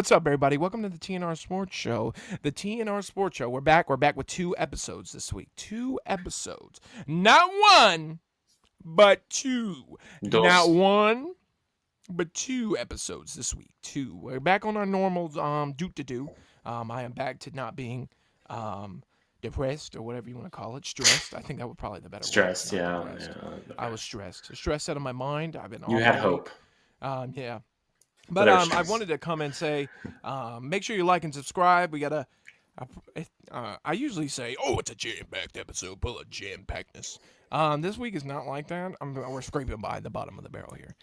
what's up, everybody? Welcome to the TNR Sports Show. The TNR Sports Show. We're back. We're back with 2 episodes this week. 2 episodes. Not one, but 2. Not Dos. one, but 2 episodes this week. 2. We're back on our normal do. I am back to not being depressed or whatever you want to call it. Stressed. I think that would probably be the better word. Stress, Not yeah. depressed. Okay. I was stressed. Stressed out of my mind. I've been You off had all week. hope. Yeah. But Whatever I stress. wanted to come and say, make sure you like and subscribe. We got I usually say, oh, it's a jam-packed episode, full of jam-packedness. This week is not like that. We're scraping by the bottom of the barrel here.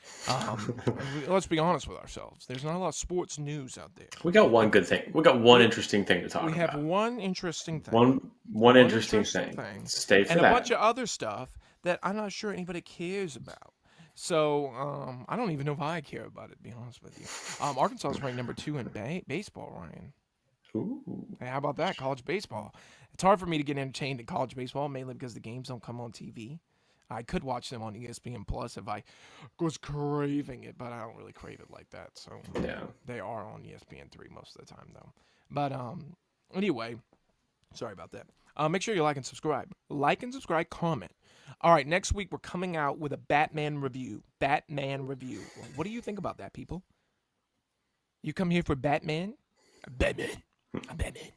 Let's be honest with ourselves. There's not a lot of sports news out there. We got one good thing. We got one interesting thing to talk We about. have one interesting thing. One interesting thing. Stay for and that. a bunch of other stuff that I'm not sure anybody cares about. So I don't even know if I care about it, to be honest with you. Arkansas is ranked number 2 in baseball, Ryan. Ooh. Hey, how about that? College baseball. It's hard for me to get entertained in college baseball, mainly because the games don't come on TV. I could watch them on ESPN Plus if I was craving it, but I don't really crave it like that. So Yeah. they are on ESPN3 most of the time, though. But anyway, sorry about that. Make sure you like and subscribe. Like and subscribe, comment. All right, next week we're coming out with a Batman review. Batman review. What do you think about that, people? You come here for Batman? Batman. I'm Batman.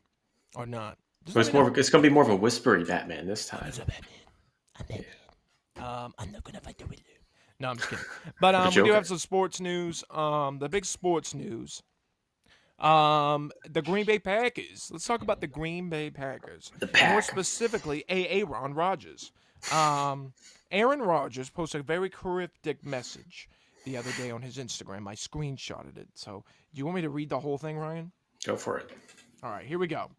Or not. But it's going to be more of a whispery Batman this time. I'm Batman. I'm Batman. I'm not going to fight the Riddler. No, I'm just kidding. But we do have some sports news. The big sports news. The Green Bay Packers. Let's talk about the Green Bay Packers. More specifically, Aaron Rodgers. Aaron Rodgers posted a very cryptic message the other day on his Instagram. I screenshotted it. So, do you want me to read the whole thing, Ryan? Go for it. All right, here we go.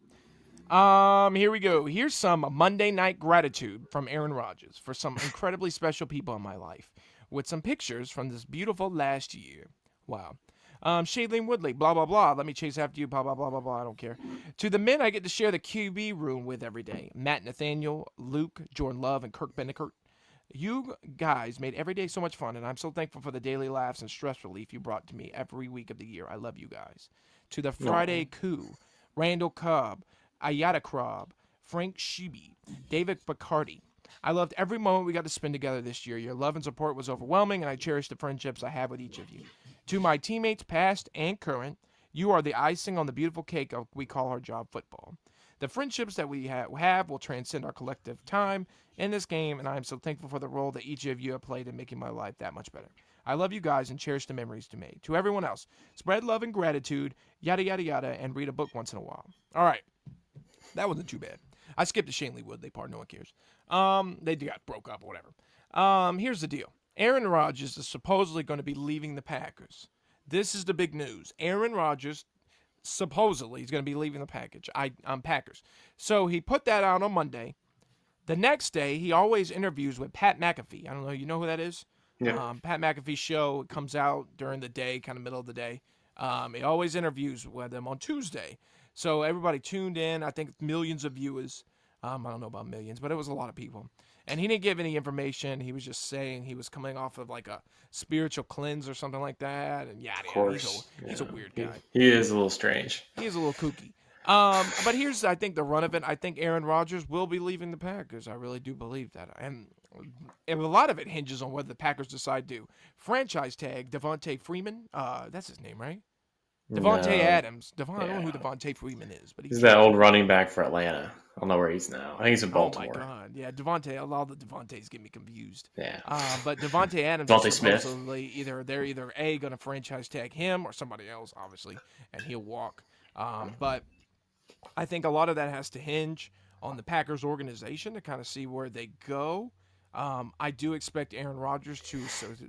Here we go. Here's some Monday night gratitude from Aaron Rodgers for some incredibly special people in my life, with some pictures from this beautiful last year. Wow. Shailene Woodley, blah, blah, blah. Let me chase after you, blah, blah, blah, blah, blah. I don't care. To the men I get to share the QB room with every day. Matt Nathaniel, Luke, Jordan Love, and Kirk Bennickert. You guys made every day so much fun, and I'm so thankful for the daily laughs and stress relief you brought to me every week of the year. I love you guys. To the Friday Coup, Randall Cobb, Ayata Krob, Frank Shibi, David Bacardi. I loved every moment we got to spend together this year. Your love and support was overwhelming, and I cherish the friendships I have with each of you. To my teammates, past and current, you are the icing on the beautiful cake we call our job, football. The friendships that we have will transcend our collective time in this game, and I am so thankful for the role that each of you have played in making my life that much better. I love you guys and cherish the memories you made. To everyone else, spread love and gratitude, yada, yada, yada, and read a book once in a while. All right. That wasn't too bad. I skipped the Shailene Woodley part. No one cares. They got broke up or whatever. Here's the deal. Aaron Rodgers is supposedly going to be leaving the Packers. This is the big news. Aaron Rodgers supposedly is going to be leaving the Packers. So he put that out on Monday. The next day, he always interviews with Pat McAfee. I don't know. You know who that is? Yeah. Pat McAfee's show comes out during the day, kind of middle of the day. He always interviews with them on Tuesday. So everybody tuned in. I think millions of viewers. I don't know about millions, but it was a lot of people. And he didn't give any information. He was just saying he was coming off of like a spiritual cleanse or something like that. And yada, yada. He's a weird guy. He is a little strange. He is a little kooky. But here's, I think, the run of it. I think Aaron Rodgers will be leaving the Packers. I really do believe that. And a lot of it hinges on whether the Packers decide to franchise tag Devontae Freeman. That's his name, right? Devontae Adams. I don't know who Devontae Freeman is, but he's that old running back for Atlanta. I don't know where he's now. I think he's in Baltimore. Oh my God, yeah, Devontae. A lot of the Devontaes get me confused. Yeah. But Devontae Adams is supposedly they're either A, going to franchise tag him or somebody else, obviously, and he'll walk. But I think a lot of that has to hinge on the Packers organization to kind of see where they go. I do expect Aaron Rodgers to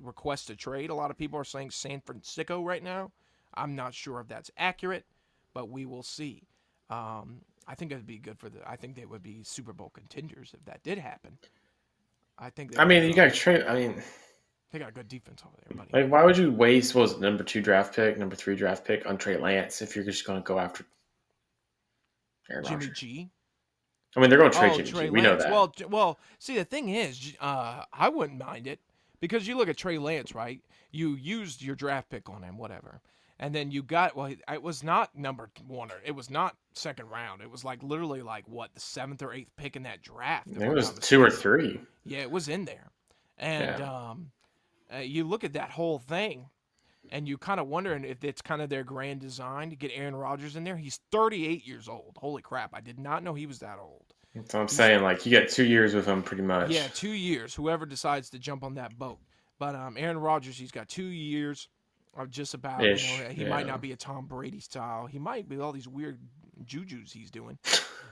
request a trade. A lot of people are saying San Francisco right now. I'm not sure if that's accurate, but we will see. I think it'd be good I think they would be Super Bowl contenders if that did happen. You got to trade. They got a good defense over there, buddy. Like, why would you waste number 2 draft pick, number 3 draft pick on Trey Lance if you're just going to go after Aaron Jimmy Rodgers? G? They're going to trade Jimmy Trey G. We know that. Well, see, the thing is, I wouldn't mind it because you look at Trey Lance, right? You used your draft pick on him, whatever. And then you got it was not number one or it was not second round. It was like literally like what the seventh or eighth pick in that draft, if It I'm was not 2 or mistaken. 3. Yeah, it was in there. And Yeah. you look at that whole thing, and you kind of wondering if it's kind of their grand design to get Aaron Rodgers in there. He's 38 years old. Holy crap! I did not know he was that old. That's what I'm He's saying. Like, you get 2 years with him pretty Yeah, much. 2 years. Whoever decides to jump on that boat. But Aaron Rodgers, he's got 2 years of just about. Ish. He might Yeah. not be a Tom Brady style. He might be all these weird jujus he's doing.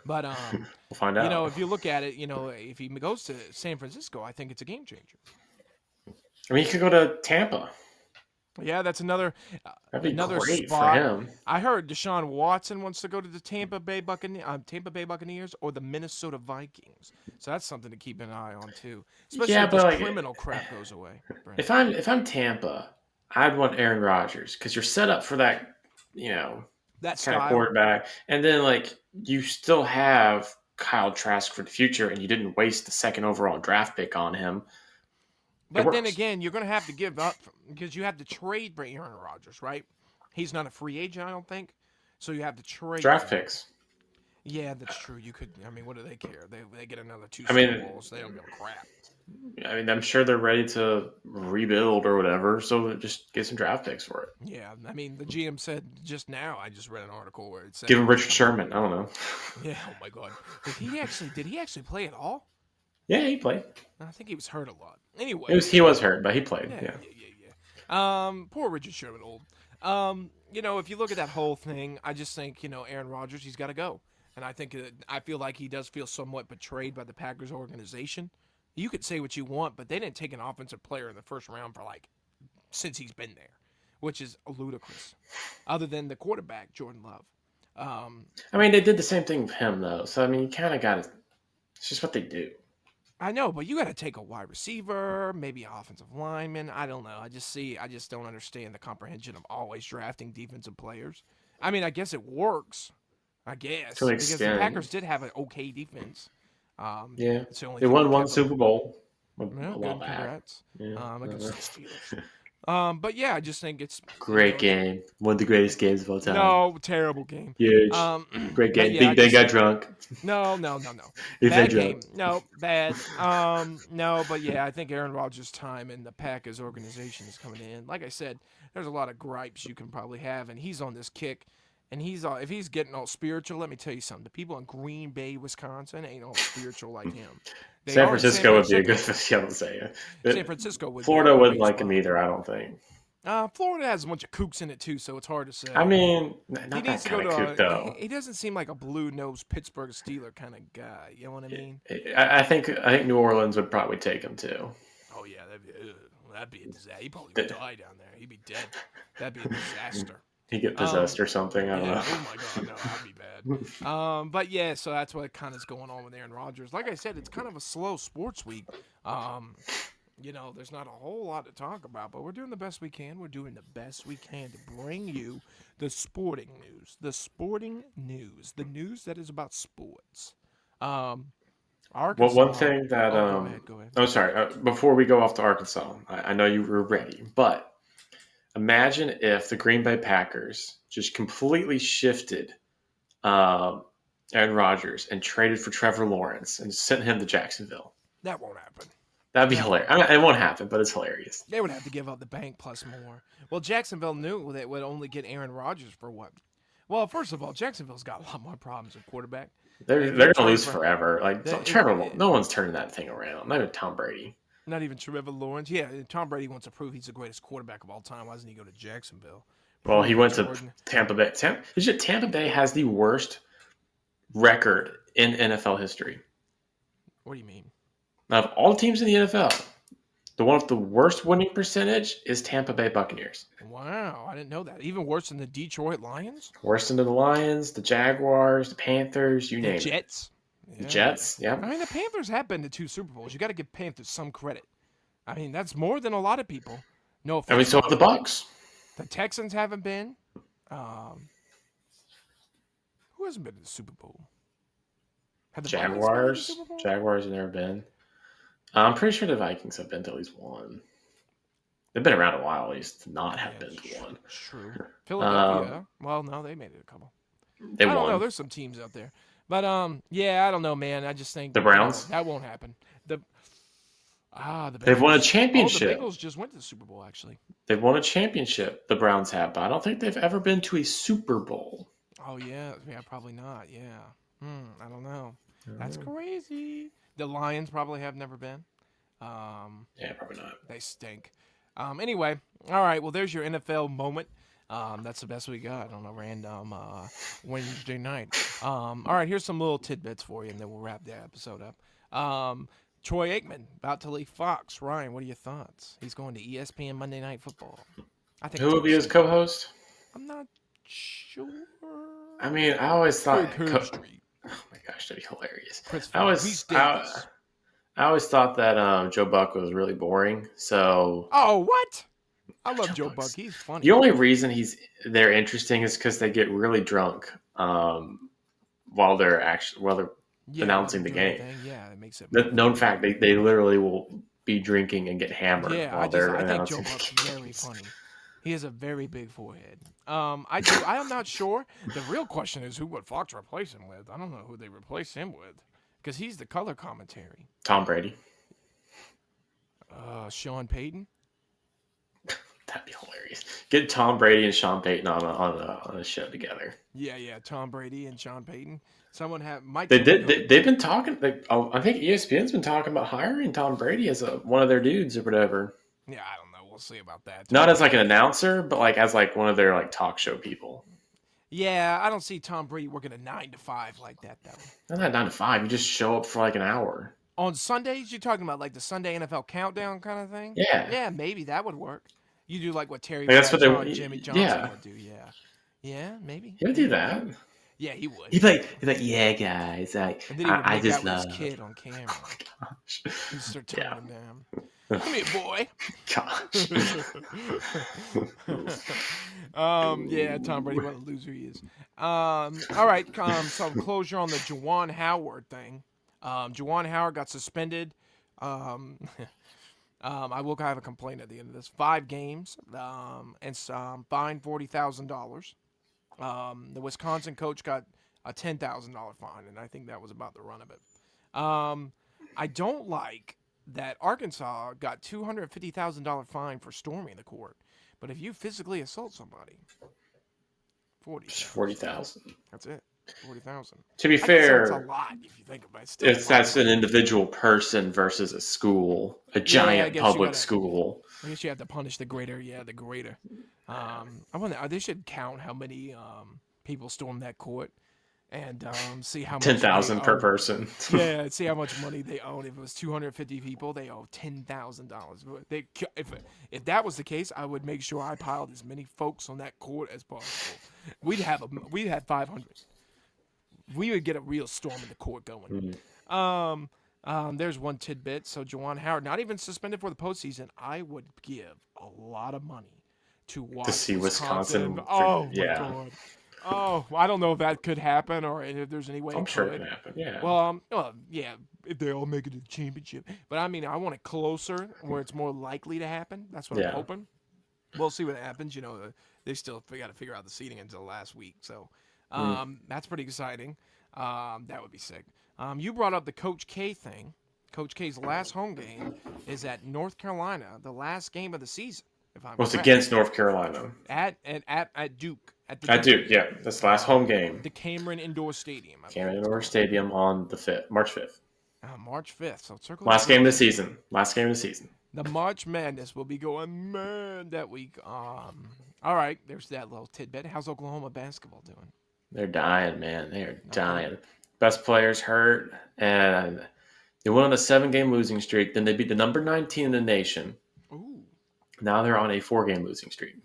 But We'll find out. if you look at it, if he goes to San Francisco, I think it's a game changer. I mean, he could go to Tampa. Yeah, that's That'd be another great for spot. him. I heard Deshaun Watson wants to go to the Tampa Bay Buccaneers or the Minnesota Vikings. So that's something to keep an eye on too, especially Yeah, if but this like, criminal crap goes away. Brandon. if I'm Tampa, I'd want Aaron Rodgers because you're set up for that, you know, That kind of style. quarterback, and then like you still have Kyle Trask for the future, and you didn't waste the second overall draft pick on him. It But then works. again, you're going to have to give up because you have to trade for Aaron Rodgers, right? He's not a free agent, I don't think. So you have to trade Draft for him. picks. Yeah, that's true. You could. I mean, what do they care? They get another two I Super mean, Bowls. They don't give a crap. I'm sure they're ready to rebuild or whatever, so just get some draft picks for it. Yeah, I mean, the GM said just now. I just read an article where it said Give he him was Richard coming. Sherman. I don't know. Yeah. Oh my God. Did he actually play at all? Yeah, he played. I think he was hurt a lot. It was Anyways. he was hurt, but he played. Yeah. Yeah. Poor Richard Sherman, old. If you look at that whole thing, I just think Aaron Rodgers, he's got to go, and I feel like he does feel somewhat betrayed by the Packers organization. You could say what you want, but they didn't take an offensive player in the first round for since he's been there, which is ludicrous. Other than the quarterback, Jordan Love. Um, I mean, they did the same thing with him though, so I mean, you kind of got to. It's just what they do. I know, but you got to take a wide receiver, maybe an offensive lineman. I don't know. I just don't understand the comprehension of always drafting defensive players. I mean, I guess it works. I To guess an because the extent. Packers did have an okay defense. Yeah, It's the only they thing that won one kept them. Super Bowl Yeah, a while good. back. Congrats. Yeah, Against uh-huh. the Steelers. But yeah, I just think it's Great game. One of the greatest games of all time. no terrible game. Huge. Great But game. yeah, I Big Ben just got drunk. no. If they Bad drunk. game. No, bad. No, but yeah, I think Aaron Rodgers' time in the Packers organization is coming in. Like I said, there's a lot of gripes you can probably have, and he's on this kick. And if he's getting all spiritual, let me tell you something. The people in Green Bay, Wisconsin, ain't all spiritual like him. They San are in San Francisco would be a Francisco. good field to say. San Francisco would be a Florida wouldn't great like him spot. either, I don't think. Florida has a bunch of kooks in it too, so it's hard to I say. mean, He not needs that to go kind to of kook, though. he doesn't seem like a blue nosed Pittsburgh Steeler kind of guy. You know what I mean? I think New Orleans would probably take him too. Oh yeah, that'd be a disaster. He'd probably Th- die down there. He'd be dead. That'd be a disaster. He get Um, possessed or something. I don't yeah. know. Oh my God, no, that'd be bad. But yeah, so that's what kind of is going on with Aaron Rodgers. Like I said, it's kind of a slow sports week. There's not a whole lot to talk about, but we're doing the best we can. We're doing the best we can to bring you the sporting news, the news that is about sports. Um, Well, one Arkansas. thing that Oh, go ahead. Go ahead. oh sorry, before we go off to Arkansas, I know you were ready, but imagine if the Green Bay Packers just completely shifted um, Aaron Rodgers and traded for Trevor Lawrence and sent him to Jacksonville. That won't happen. That'd be That won't hilarious. I mean, happen. it won't happen, but it's hilarious. They would have to give up the bank plus more. Well, Jacksonville knew they would only get Aaron Rodgers for what? Well, first of all, Jacksonville's got a lot more problems at quarterback. They're If they they're gonna trade lose for forever. Like they, Trevor, no one's turning that thing around. Not even Tom Brady. not even Trevor Lawrence. Yeah, Tom Brady wants to prove he's the greatest quarterback of all time. Why doesn't he go to Jacksonville? Well, he Prove it, went to Jordan. Tampa Bay. Tampa Bay has the worst record in NFL history. What do you mean? Of all teams in the NFL, the one with the worst winning percentage is Tampa Bay Buccaneers. Wow, I didn't know that. Even worse than the Detroit Lions, Worse than the Lions, the Jaguars, the Panthers, you the name it. Jets. The Yeah, Jets, I yep. mean the Panthers have been to two Super Bowls. You got to give Panthers some credit. I mean that's more than a lot of people. No I mean, offense so to have the them. Bucks. The Texans haven't been. Um, who hasn't been to the Super Bowl? Have the Vikings been to the Jaguars. Super Bowl? Jaguars have never been. I'm pretty sure the Vikings have been to at least one. They've been around a while, at least to not have Yeah, been to one. it's true. Um, Philadelphia. Well, no, they made it a couple. they I don't know. won. There's some teams out there, but yeah, I don't know, man. I just think The Browns. that won't happen. The the They've won a Bengals. Oh, the championship. Bengals just went to the Super Bowl actually. They've won a championship. The Browns have, but I don't think they've ever been to a Super Bowl. Oh yeah, probably not. Yeah. I don't know. I don't That's know. crazy. The Lions probably have never been. Um, Yeah, probably not. they stink. Anyway, all right. Well, there's your NFL moment. That's the best we got on a random Wednesday night. All right, here's some little tidbits for you, and then we'll wrap the episode up. Troy Aikman about to leave Fox. Ryan, what are your thoughts? He's going to ESPN Monday Night Football. I think Who will be his co-host? I'm not sure. I mean, I always thought. Herb Street. Oh my gosh, that'd be hilarious. Chris I always, Reese I, Davis. I always thought that Joe Buck was really boring. So Oh, what? I love Joe Buck's- Buck. He's funny. The only reason they're interesting is because they get really drunk while they're announcing the game. Yeah, it makes it. The known fact, they literally will be drinking and get hammered Yeah, while they're I think Joe announcing Buck's the very games. funny. He has a very big forehead. I am not sure. The real question is who would Fox replace him with? I don't know who they replace him with because he's the color commentary. Tom Brady. Sean Payton. That'd be hilarious. Get Tom Brady and Sean Payton on a show together. Yeah. Tom Brady and Sean Payton. Someone might. They've been talking. I think ESPN's been talking about hiring Tom Brady as one of their dudes or whatever. Yeah, I don't know. We'll see about that. Not as like an announcer, but like as like one of their like talk show people. Yeah, I don't see Tom Brady working a 9 to 5 like that though. Not 9 to 5. You just show up for like an hour. On Sundays, you're talking about like the Sunday NFL countdown kind of thing? Yeah. Yeah, maybe that would work. You do like what Terry Like, that's what Bradshaw they- and Jimmy Johnson yeah. would do, yeah. Yeah, maybe. He would do that. Yeah, he would. He'd like, yeah, guys. And then he would I make just out with love. his kid on camera. Oh my gosh. He'd start Yeah. turning him down. Come here, boy. Gosh. Yeah, Tom Brady, what a loser he is. All right, some closure on the Juwan Howard thing. Juwan Howard got suspended. I will have a complaint at the end of this. 5 games, and fined $40,000. The Wisconsin coach got a $10,000 fine, and I think that was about the run of it. I don't like that Arkansas got $250,000 fine for storming the court, but if you physically assault somebody, 40,000. That's it. 40,000. To be That's fair, a lot if you think about it. Still that's an individual person versus a school, a giant guess you public gotta- school. I guess you have to punish the greater. Yeah, the greater. I wonder. They should count how many people stormed that court, and see how much 10,000 they per owe. person. Yeah, see how much money they own. If it was 250 people, they owe $10,000. If that was the case, I would make sure I piled as many folks on that court as possible. We'd have 500. We would get a real storm in the court going. There's one tidbit. So Juwan Howard, not even suspended for the postseason. I would give a lot of money to watch see Wisconsin. Oh Yeah. my god. Oh, I don't know if that could happen or if there's any way. I'm it sure could. it can happen. Yeah. Well, yeah, if they all make it to the championship. But I mean, I want it closer where it's more likely to happen. That's what Yeah. I'm hoping. We'll see what happens. They still got to figure out the seating until last week. So that's pretty exciting. That would be sick. You brought up the Coach K thing. Coach K's last home game is at North Carolina, the last game of the season. If I'm Well, it's correct. against North Carolina. At Duke. I do. Yeah, that's the last home game. The Cameron Indoor Stadium. I believe Cameron it's Indoor called. Stadium on the 5th, March 5th. March 5th. So circle Last game of the season. Last game of the season. The March Madness will be going mad that week. All right, there's that little tidbit. How's Oklahoma basketball doing? They're dying, man. They are dying. Best players hurt, and they went on a 7-game losing streak. Then they beat the number 9 team in the nation. Ooh. Now they're on a 4-game losing streak.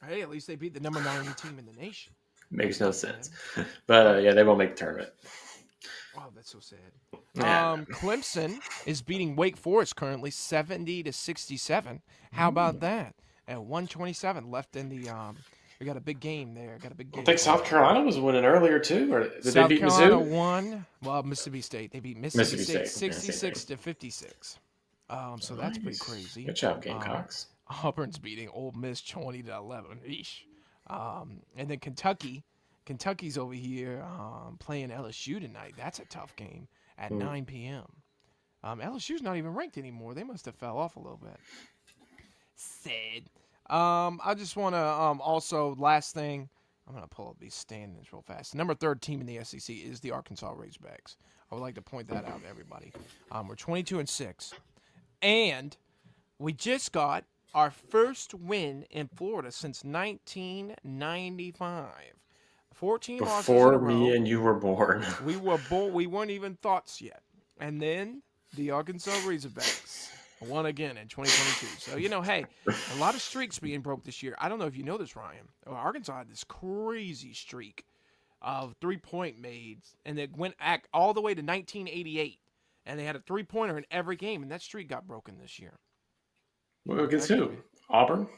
Hey, at least they beat the number 9 team in the nation. Makes no sense. But yeah, they won't make the tournament. Wow, that's so sad. Yeah. Clemson is beating Wake Forest currently 70-67. How about that? At 127 left in the we got a big game there. I think South Carolina was winning earlier too, or did South they beat Carolina Mizzou? won. Well, Mississippi State. They beat Mississippi State State. Yeah, same 66-56. So that's pretty crazy. Good job, Gamecocks. Auburn's beating Ole Miss 20-11. Eesh. And then Kentucky's over here playing LSU tonight. That's a tough game at 9 p.m. LSU's not even ranked anymore. They must have fell off a little bit. Sad. I just want to also, last thing, I'm going to pull up these standings real fast. The number 3rd team in the SEC is the Arkansas Razorbacks. I would like to point that out to everybody. We're 22-6. And we just got our first win in Florida since 1995. 14 losses in a Before row. me and you were born. We weren't even thoughts yet. And then the Arkansas Razorbacks won again in 2022. So, hey, a lot of streaks being broke this year. I don't know if you know this, Ryan. Arkansas had this crazy streak of three-point mades, and it went all the way to 1988. And they had a three-pointer in every game, and that streak got broken this year. Well, against who? Auburn?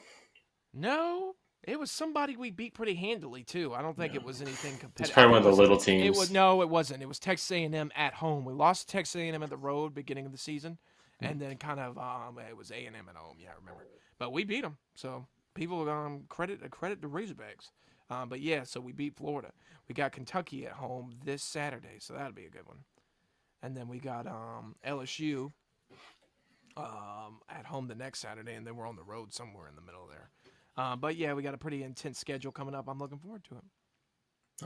No, it was somebody we beat pretty handily too. I don't think it was anything competitive. It's probably one of the little teams. It wasn't. It was Texas A&M at home. We lost to Texas A&M at the road beginning of the season, and then kind of it was A&M at home. Yeah, I remember. But we beat them. So people credit the Razorbacks. But yeah, so we beat Florida. We got Kentucky at home this Saturday, so that'll be a good one. And then we got LSU at home the next Saturday, and then we're on the road somewhere in the middle there. But yeah, we got a pretty intense schedule coming up. I'm looking forward to it.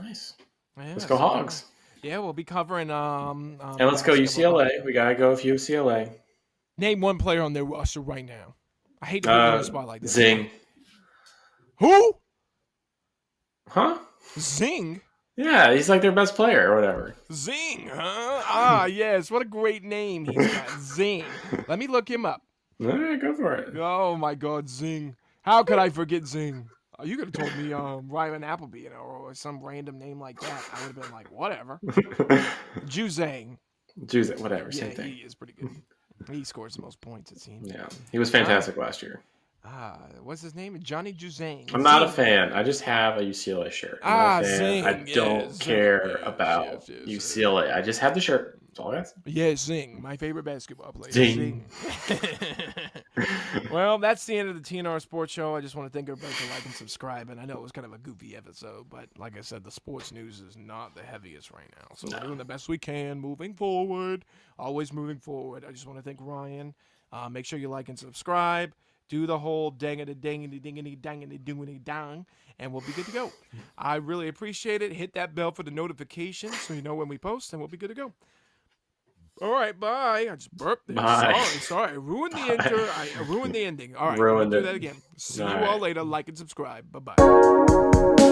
Nice. Yeah, Let's go Hogs. Yeah, we'll be covering. And let's go UCLA. We gotta go with UCLA. Name one player on their roster right now. I hate to put you on the spot like this. Zing. Who? Huh? Zing. Yeah, he's like their best player or whatever. Zing, huh? Yes, what a great name he's got. Zing. Let me look him up. All right, go for it. Oh, my God, Zing. How could I forget Zing? You could have told me Ryan Appleby, or some random name like that. I would have been like, whatever. Juzang. Whatever, yeah, same thing. He is pretty good. He scores the most points, it seems. Yeah, he was fantastic last year. What's his name? Johnny Juzang. I'm not a fan. I just have a UCLA shirt. Zing. I don't care about UCLA. I just have the shirt. That's all I got. Yeah, Zing. My favorite basketball player. Zing. Well, that's the end of the TNR Sports Show. I just want to thank everybody for liking and subscribing. I know it was kind of a goofy episode, but like I said, the sports news is not the heaviest right now. So we're doing the best we can, moving forward, always moving forward. I just want to thank Ryan. Make sure you like and subscribe. Do the whole dangity-dingity-dangity-dingity-dang, and we'll be good to go. I really appreciate it. Hit that bell for the notifications so you know when we post, and we'll be good to go. All right, bye. I just burped there. Bye. Sorry. I ruined the ending. All right, Ruined we'll it. do that again. See All you all right. later. Like and subscribe. Bye-bye.